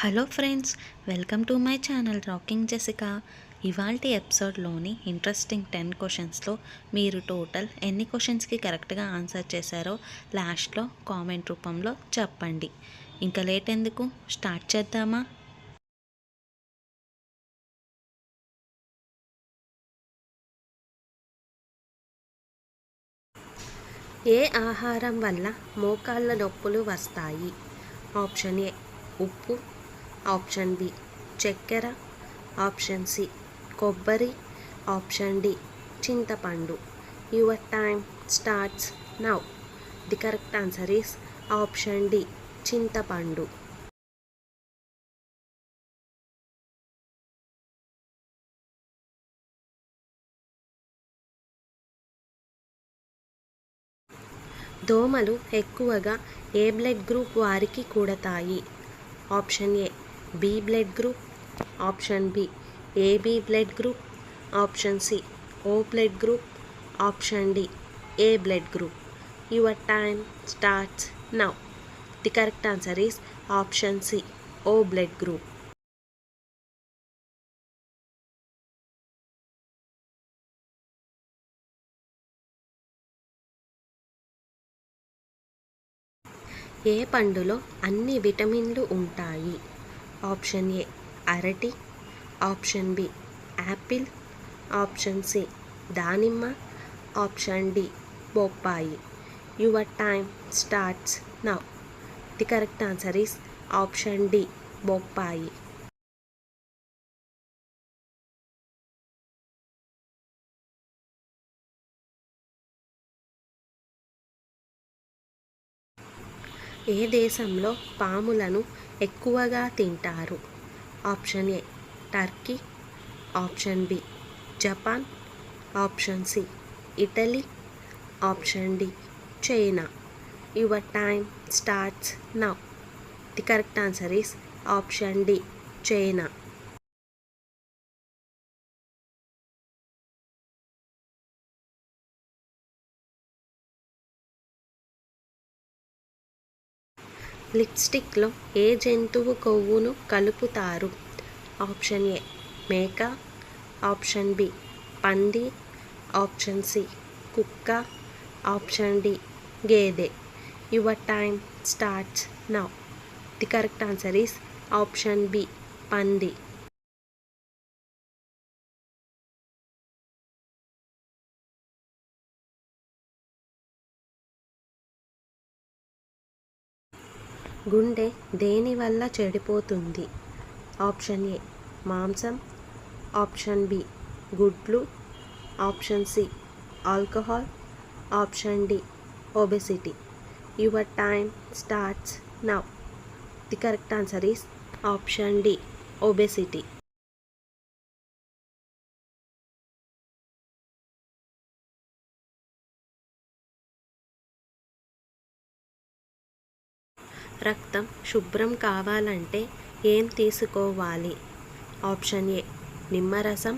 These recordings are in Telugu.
Hello friends, welcome to my channel rocking Jessica. ఇవాల్టి ఎపిసోడ్లోని ఇంట్రెస్టింగ్ 10 క్వశ్చన్స్లో మీరు టోటల్ ఎన్ని క్వశ్చన్స్కి కరెక్ట్గా ఆన్సర్ చేశారో లాస్ట్లో కామెంట్ రూపంలో చెప్పండి. ఇంకా లేట్ ఎందుకు, స్టార్ట్ చేద్దామా? ఏ ఆహారం వల్ల మోకాళ్ళ నొప్పులు వస్తాయి? ఆప్షన్ ఏ ఉప్పు, ఆప్షన్ బి చక్కెర, ఆప్షన్ సి కొబ్బరి, ఆప్షన్ డి చింతపండు. Your time starts now. The correct answer is option D చింతపండు. దోమలు ఎక్కువగా ఏ బ్లడ్ గ్రూప్ వారికి కుడతాయి? Option A B blood group, option B AB blood group, option C O blood group, option D A blood group. Your time starts now. The correct answer is option C O blood group. ఏ పండులో అన్ని విటమిన్లు ఉంటాయి? ఆప్షన్ ఏ అరటి, option B apple, option C దానిమ్మ, ఆప్షన్ డి బొప్పాయి. Your time starts now. The correct answer is option D బొప్పాయి. ఏ దేశంలో పాములను ఎక్కువగా తింటారు? Option A Turkey, option B Japan, option C Italy, option D China. Your time starts now. The correct answer is option D China. లిప్స్టిక్లో ఏ జంతువు కొవ్వును కలుపుతారు? ఆప్షన్ ఏ మేక, ఆప్షన్ బి పంది, ఆప్షన్ సి కుక్క, ఆప్షన్ డి గేదె. Your time starts now. The correct answer is option B పంది. గుండె దేని వల్ల చెడిపోతుంది? ఆప్షన్ ఏ మాంసం, ఆప్షన్ బి గుడ్లు, option C alcohol, option D obesity. Your time starts now. The correct answer is option D obesity. రక్తం శుభ్రం కావాలంటే ఏం తీసుకోవాలి? ఆప్షన్ ఏ నిమ్మరసం,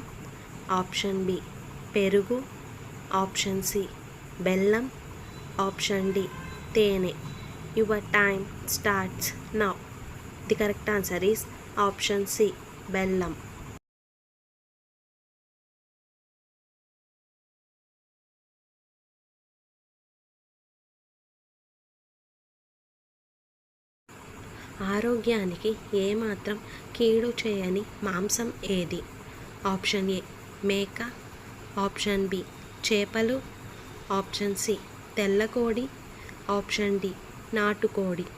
ఆప్షన్ బి పెరుగు, ఆప్షన్ సి బెల్లం, ఆప్షన్ డి తేనె. Your time starts now. The correct answer is option C బెల్లం. ఆరోగ్యానికి ఏమాత్రం కీడు చేయని మాంసం ఏది? ఆప్షన్ ఏ మేక, ఆప్షన్ బి చేపలు, ఆప్షన్ సి తెల్లకోడి, ఆప్షన్ డి నాటుకోడి.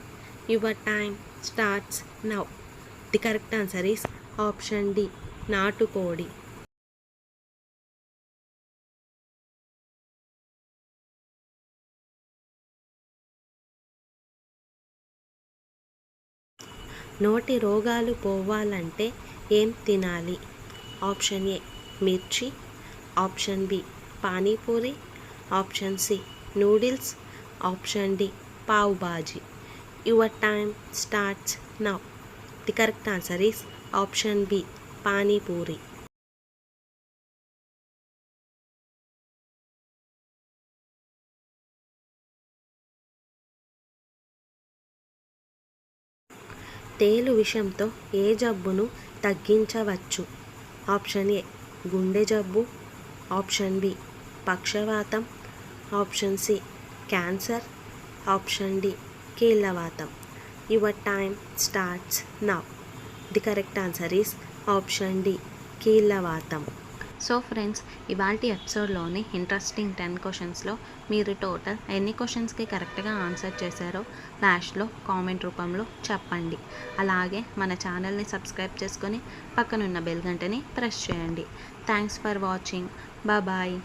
Your time starts now. The correct answer is option D నాటుకోడి. నోటి రోగాలు పోవాలంటే ఏం తినాలి? ఆప్షన్ ఏ మిర్చి, option B panipuri, option C noodles, option D pav bhaji. Your time starts now. The correct answer is option B panipuri. తేలు విషంతో ఏ జబ్బును తగ్గించవచ్చు? ఆప్షన్ ఏ గుండె జబ్బు, ఆప్షన్ బి పక్షవాతం, option C cancer, option D కీళ్ళవాతం. Your time starts now. The correct answer is option D కీళ్ళవాతం. సో ఫ్రెండ్స్, ఇవాల్టి ఎపిసోడ్లోని ఇంట్రెస్టింగ్ 10 క్వశ్చన్స్లో మీరు టోటల్ ఎన్ని క్వశ్చన్స్కి కరెక్ట్గా ఆన్సర్ చేశారో లాస్ట్లో కామెంట్ రూపంలో చెప్పండి. అలాగే మన ఛానల్ని సబ్స్క్రైబ్ చేసుకొని పక్కనున్న బెల్ గంటని ప్రెస్ చేయండి. Thanks for watching. బాయ్.